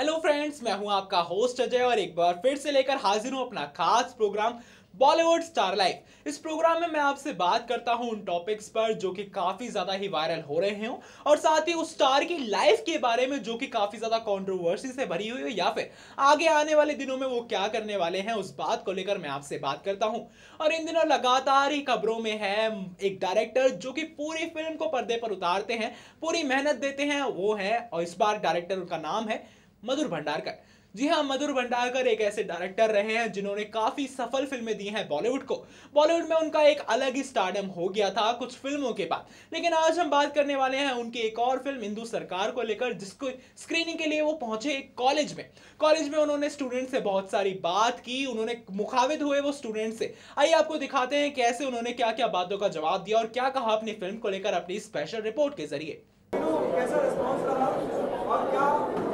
Hello friends, मैं हूं आपका होस्ट अजय और एक बार फिर से लेकर हाजिर हूं अपना खास प्रोग्राम बॉलीवुड स्टार लाइफ। इस प्रोग्राम में मैं आपसे बात करता हूं उन टॉपिक्स पर जो कि काफी ज्यादा ही वायरल हो रहे हैं और साथ ही उस स्टार की लाइफ के बारे में जो कि काफी ज्यादा कंट्रोवर्सी से भरी हुई है या फिर आगे आने वाले दिनों में वो क्या करने वाले हैं उस बात को लेकर मैं आपसे बात करता हूं। और इन दिनों लगातार ही खबरों में है एक डायरेक्टर जो कि पूरी फिल्म को पर्दे पर उतारते हैं, पूरी मेहनत देते हैं, वो है और इस बार डायरेक्टर उनका नाम है मधुर भंडारकर। जी हाँ, मधुर भंडारकर एक ऐसे डायरेक्टर रहे हैं जिन्होंने काफी सफल फिल्में दी हैं बॉलीवुड को। बॉलीवुड में उनका एक अलग ही स्टारडम हो गया था कुछ फिल्मों के बाद, लेकिन आज हम बात करने वाले हैं उनकी एक और फिल्म हिंदू सरकार को लेकर, जिसको स्क्रीनिंग के लिए वो पहुंचे एक कॉलेज में उन्होंने स्टूडेंट से बहुत सारी बात की, उन्होंने मुखातिब हुए वो स्टूडेंट से। आइए आपको दिखाते हैं कैसे उन्होंने क्या क्या बातों का जवाब दिया और क्या कहा अपनी फिल्म को लेकर अपनी स्पेशल रिपोर्ट के जरिए। कैसा रिस्पांस रहा और क्या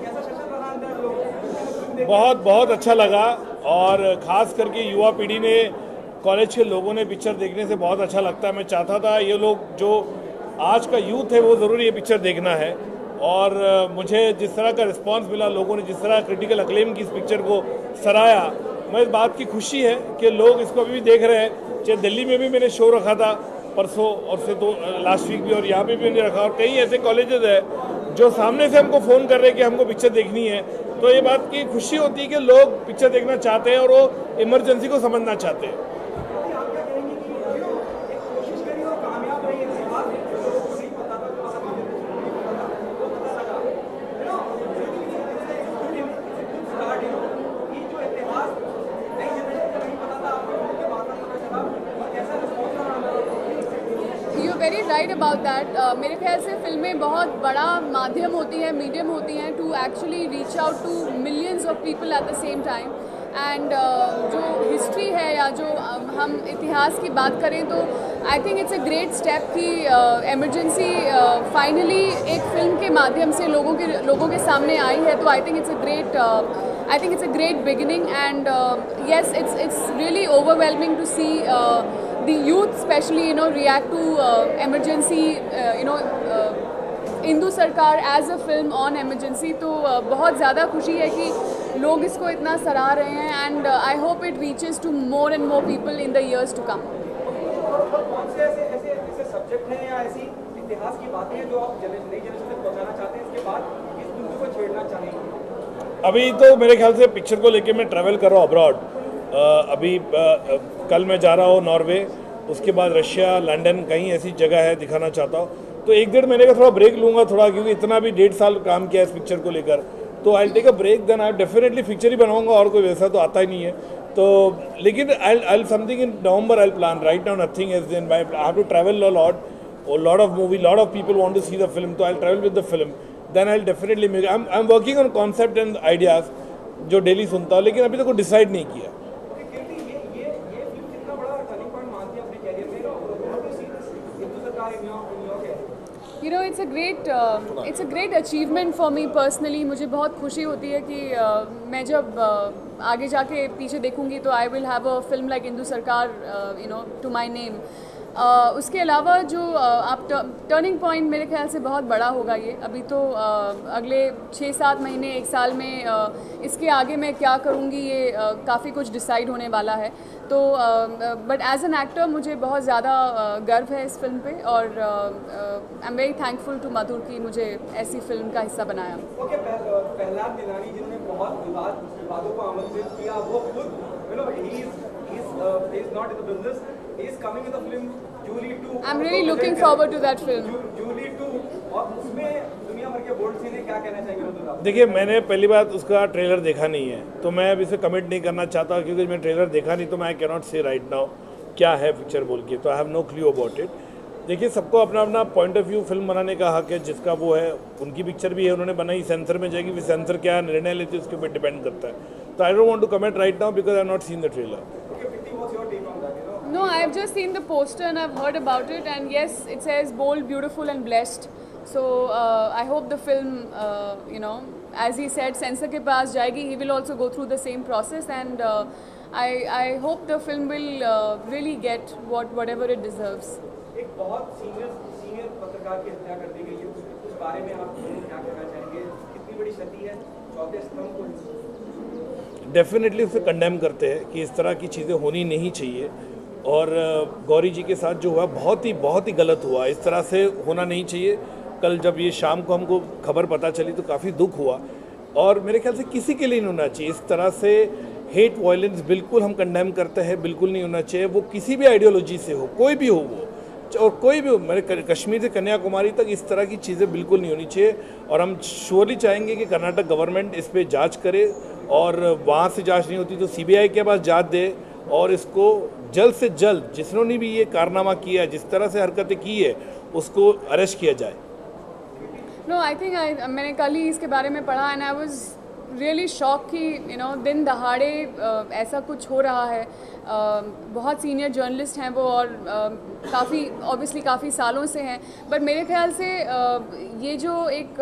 कैसा सेशन रहा अंदर लोग? बहुत बहुत अच्छा लगा और ख़ास करके युवा पीढ़ी ने, कॉलेज के लोगों ने पिक्चर देखने से बहुत अच्छा लगता है। मैं चाहता था ये लोग जो आज का यूथ है वो ज़रूर ये पिक्चर देखना है। और मुझे जिस तरह का रिस्पांस मिला, लोगों ने जिस तरह क्रिटिकल अक्लेम की इस पिक्चर को सराहा, मैं इस बात की खुशी है कि लोग इसको अभी भी देख रहे हैं। चाहे दिल्ली में भी मैंने शो रखा था परसों और से तो लास्ट वीक भी, और यहाँ पे भी मैंने रखा, और कई ऐसे कॉलेजेस है जो सामने से हमको फ़ोन कर रहे हैं कि हमको पिक्चर देखनी है। तो ये बात की खुशी होती है कि लोग पिक्चर देखना चाहते हैं और वो इमरजेंसी को समझना चाहते हैं। आप क्या कहेंगे कि एक कोशिश करी और कामयाब रही है इतिहास जो लोगों को नहीं पता था, वो समाज में वो पता लगा स्टार्ट ये जो इतिहास नई जनरेशन को नहीं पता था, आप लोगों के बाद पता चला और कैसा रिस्पॉन्स रहा अंदर? You very right about that. मेरे ख्याल से फिल्में बहुत बड़ा माध्यम होती हैं, मीडियम होती हैं to actually reach out to millions of people at the same time. And जो हिस्ट्री है या जो हम इतिहास की बात करें तो I think it's a great step कि एमरजेंसी फाइनली एक फिल्म के माध्यम से लोगों के सामने आई है। तो I think it's a great beginning and yes it's really overwhelming to see the youth especially react to emergency, हिंदू सरकार as a film on emergency. तो बहुत ज़्यादा खुशी है कि लोग इसको इतना सराह रहे हैं and I hope it reaches to more and more people in the years to come. कौन से ऐसे सब्जेक्ट हैं या ऐसी इतिहास की बातें हैं जो आप नई जनरेशन तक पहुंचाना चाहते हैं, इसके बाद इस बिंदु को छेड़ना चाहेंगे? अभी तो मेरे ख्याल से पिक्चर को लेके मैं ट्रैवल कर रहा हूँ अब्रॉड। अभी कल मैं जा रहा हूँ नॉर्वे, उसके बाद रशिया, लंदन, कहीं ऐसी जगह है दिखाना चाहता हूँ। तो 1-1.5 महीने का थोड़ा ब्रेक लूँगा थोड़ा, क्योंकि इतना भी 1.5 साल काम किया इस पिक्चर को लेकर। तो I take a break, then I definitely picture ही बनाऊंगा, और कोई वैसा तो आता ही नहीं है। तो लेकिन I something in November I plan. Right now nothing is in, I have to travel a lot of movie, lot of people want to see the film, तो I travel with the film, then I definitely make. I am working on concept and ideas जो daily सुनता हूँ, लेकिन अभी तक को decide नहीं किया। it's a great achievement for me personally। मुझे बहुत खुशी होती है कि मैं जब आगे जाके पीछे देखूंगी तो I will have a film like Hindu सरकार टू माय नेम। उसके अलावा जो आप टर्निंग पॉइंट मेरे ख्याल से बहुत बड़ा होगा ये। अभी तो अगले 6-7 महीने 1 साल में इसके आगे मैं क्या करूँगी ये काफ़ी कुछ डिसाइड होने वाला है। तो बट एज एन एक्टर मुझे बहुत ज़्यादा गर्व है इस फिल्म पे और I am very thankful to Madhur कि मुझे ऐसी फिल्म का हिस्सा बनाया। प्रहलाद निलानी जिन्होंने बहुत विवादों को आमंत्रित किया, वो खुद he is not in the business, he is coming in the film Julie 2। I'm really looking forward to that film। Julie 2 और उसमें दुनिया भर के बोल्ड सीन है, क्या कहना चाहेंगे मधुर आप? देखिए, मैंने पहली बात उसका ट्रेलर देखा नहीं है, तो मैं अब इसे कमेंट नहीं करना चाहता, क्योंकि मैं ट्रेलर देखा नहीं, तो मैं I can not say right now क्या है पिक्चर बोल के, तो I have no clue about it. देखिए, सबको अपना अपना पॉइंट ऑफ व्यू फिल्म बनाने का हक है, जिसका वो है। उनकी पिक्चर भी है, उन्होंने बनाई, सेंसर में जाएगी, फिर सेंसर क्या निर्णय लेते हैं उसके ऊपर डिपेंड करता है। तो I don't want to comment right now because I have not seen the trailer. No, I have just seen the poster and I've heard about it, and yes, it says bold, beautiful and blessed. So I hope the film, as he said, censor के पास जाएगी. He will also go through the same process, and I hope the film will really get whatever it deserves. एक बहुत senior पत्रकार की हत्या कर दी गई है, उस बारे में आप क्या कहना चाहेंगे? कितनी बड़ी क्षति है चौथे स्तंभ को डेफिनेटली उसे कंडेम करते हैं कि इस तरह की चीज़ें होनी नहीं चाहिए। और गौरी जी के साथ जो हुआ बहुत ही गलत हुआ, इस तरह से होना नहीं चाहिए। कल जब ये शाम को हमको खबर पता चली तो काफ़ी दुख हुआ, और मेरे ख्याल से किसी के लिए नहीं होना चाहिए इस तरह से। हेट वायलेंस बिल्कुल हम कंडेम करते हैं, बिल्कुल नहीं होना चाहिए। वो किसी भी आइडियोलॉजी से हो, कोई भी हो वो, और कोई भी हो, मेरे कश्मीर से कन्याकुमारी तक इस तरह की चीज़ें बिल्कुल नहीं होनी चाहिए। और हम श्योरली चाहेंगे कि कर्नाटक गवर्नमेंट इस पर जांच करे, और वहाँ से जांच नहीं होती तो CBI के पास जांच दे, और इसको जल्द से जल्द जिन्होंने भी ये कारनामा किया, जिस तरह से हरकतें की है, उसको अरेस्ट किया जाए। नो आई थिंक मैंने कल ही इसके बारे में पढ़ा and I was really shock कि दिन दहाड़े ऐसा कुछ हो रहा है। बहुत सीनियर जर्नलिस्ट हैं वो, और काफ़ी ऑब्वियसली काफ़ी सालों से हैं, बट मेरे ख्याल से ये जो एक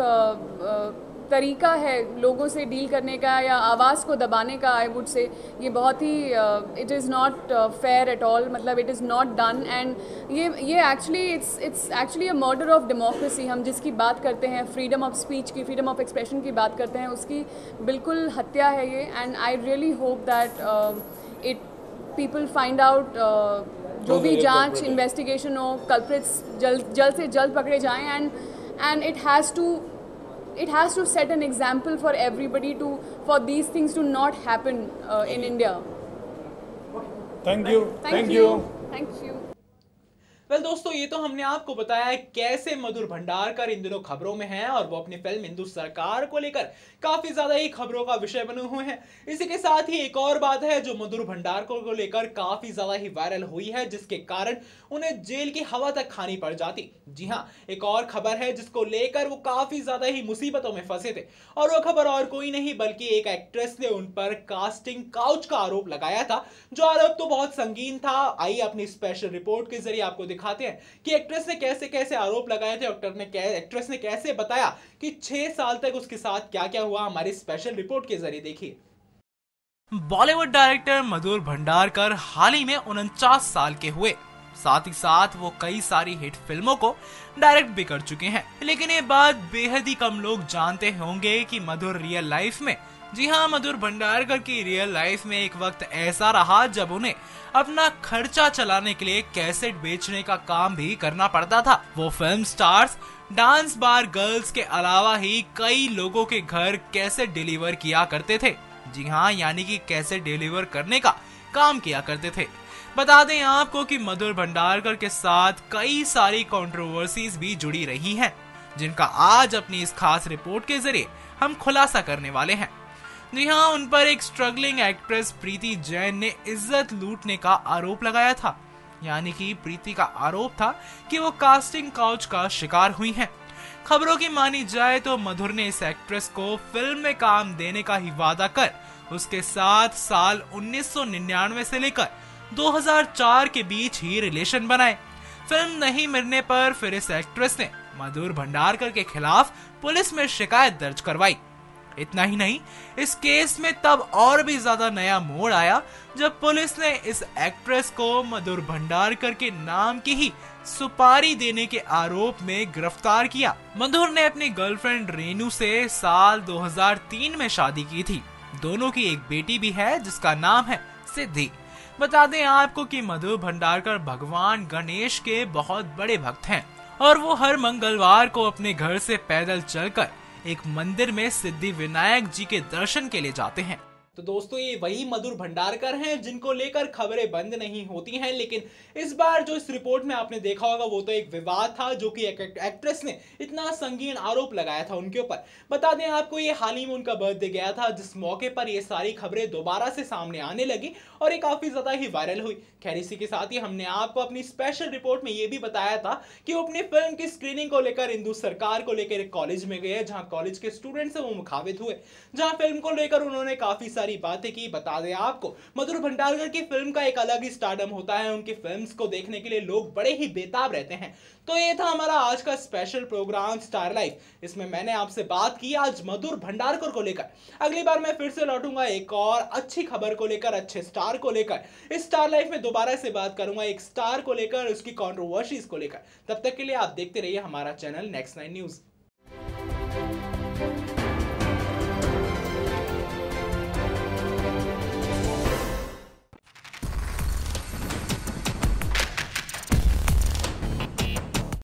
तरीका है लोगों से डील करने का या आवाज़ को दबाने का, आई वुड से ये बहुत ही it is not fair at all. मतलब it is not done, and ये actually it's actually a murder of democracy. हम जिसकी बात करते हैं, फ्रीडम ऑफ स्पीच की, फ्रीडम ऑफ एक्सप्रेशन की बात करते हैं, उसकी बिल्कुल हत्या है ये। And I really hope that it people find out, जो भी जांच इन्वेस्टिगेशन हो, कल्प्रिट्स जल्द से जल्द पकड़े जाएं, and it has to set an example for everybody for these things to not happen in India. Thank you. Thank you. Well दोस्तों, ये तो हमने आपको बताया कैसे मधुर भंडारकर इन दिनों खबरों में हैं और वो अपनी फिल्म हिंदू सरकार को लेकर काफी ज्यादा ही खबरों का विषय बने हुए हैं। इसी के साथ ही एक और बात है जो मधुर भंडारकर को लेकर काफी ज्यादा ही वायरल हुई है, जिसके कारण उन्हें जेल की हवा तक खानी पड़ जाती। जी हाँ, एक और खबर है जिसको लेकर वो काफी ज्यादा ही मुसीबतों में फंसे थे, और वो खबर और कोई नहीं बल्कि एक एक्ट्रेस ने उन पर कास्टिंग काउच का आरोप लगाया था, जो आरोप तो बहुत संगीन था। आइए अपनी स्पेशल रिपोर्ट के जरिए आपको दिखाते हैं कि एक्ट्रेस ने कैसे कैसे आरोप लगाए थे, एक्ट्रेस ने कैसे बताया कि 6 साल तक उसके साथ क्या क्या हुआ। हमारी स्पेशल रिपोर्ट के जरिए देखिए। बॉलीवुड डायरेक्टर मधुर भंडारकर हाल ही में 49 साल के हुए। साथ ही साथ वो कई सारी हिट फिल्मों को डायरेक्ट भी कर चुके हैं, लेकिन ये बात बेहद ही कम लोग जानते होंगे कि मधुर रियल लाइफ में, जी हाँ, मधुर भंडारकर की रियल लाइफ में एक वक्त ऐसा रहा जब उन्हें अपना खर्चा चलाने के लिए कैसेट बेचने का काम भी करना पड़ता था। वो film stars, dance bar girls के अलावा ही कई लोगों के घर कैसेट डिलीवर किया करते थे। जी हाँ, यानी कि कैसेट डिलीवर करने का काम किया करते थे। बता दें आपको कि मधुर भंडारकर के साथ कई सारी कंट्रोवर्सीज भी जुड़ी रही हैं, जिनका आज अपनी इस खास रिपोर्ट के जरिए हम खुलासा करने वाले हैं। जी हाँ, उन पर एक स्ट्रगलिंग एक्ट्रेस प्रीति जैन ने इज्जत लूटने का आरोप लगाया था। यानी कि प्रीति का आरोप था कि वो कास्टिंग काउच का शिकार हुई हैं। खबरों की मानी जाए तो मधुर ने इस एक्ट्रेस को फिल्म में काम देने का ही वादा कर उसके साथ साल 1999 से लेकर 2004 के बीच ही रिलेशन बनाए। फिल्म नहीं मिलने पर फिर इस एक्ट्रेस ने मधुर भंडारकर के खिलाफ पुलिस में शिकायत दर्ज करवाई। इतना ही नहीं, इस केस में तब और भी ज्यादा नया मोड़ आया जब पुलिस ने इस एक्ट्रेस को मधुर भंडारकर के नाम की ही सुपारी देने के आरोप में गिरफ्तार किया। मधुर ने अपनी गर्लफ्रेंड रेनू से साल 2003 में शादी की थी। दोनों की एक बेटी भी है जिसका नाम है सिद्धि। बता दें आपको कि मधुर भंडारकर भगवान गणेश के बहुत बड़े भक्त हैं और वो हर मंगलवार को अपने घर से पैदल चलकर एक मंदिर में सिद्धि विनायक जी के दर्शन के लिए जाते हैं। तो दोस्तों, ये वही मधुर भंडारकर हैं जिनको लेकर खबरें बंद नहीं होती हैं, लेकिन इस बार जो इस रिपोर्ट में आपने देखा होगा वो तो एक विवाद था, जो कि एक एक्ट्रेस ने इतना संगीन आरोप लगाया था उनके ऊपर। बता दें आपको, ये हाल ही में उनका बर्थडे गया था, जिस मौके पर ये सारी खबरें दोबारा से सामने आने लगी और ये काफी ज्यादा ही वायरल हुई। खैर, इसी के साथ ही हमने आपको अपनी स्पेशल रिपोर्ट में ये भी बताया था कि वो अपनी फिल्म की स्क्रीनिंग को लेकर हिंदू सरकार को लेकर एक कॉलेज में गए, जहाँ कॉलेज के स्टूडेंट से वो मुखातिब हुए, जहाँ फिल्म को लेकर उन्होंने काफी सारी बातें की। बता दें आपको, मधुर भंडारकर की फिल्म का एक अलग ही स्टारडम होता है, उनकी फिल्म्स को देखने के लिए लोग बड़े ही बेताब रहते हैं। तो ये था हमारा आज का स्पेशल प्रोग्राम स्टार लाइफ। इसमें मैंने आपसे बात की आज मधुर भंडारकर को लेकर। अगली बार मैं फिर से लौटूंगा एक और अच्छी खबर को लेकर, अच्छे स्टार को लेकर। इस स्टार लाइफ में दोबारा से बात करूंगा एक स्टार को लेकर, उसकी कंट्रोवर्सीज को लेकर। तब तक के लिए आप देखते रहिए हमारा चैनल नेक्स्ट 9 न्यूज।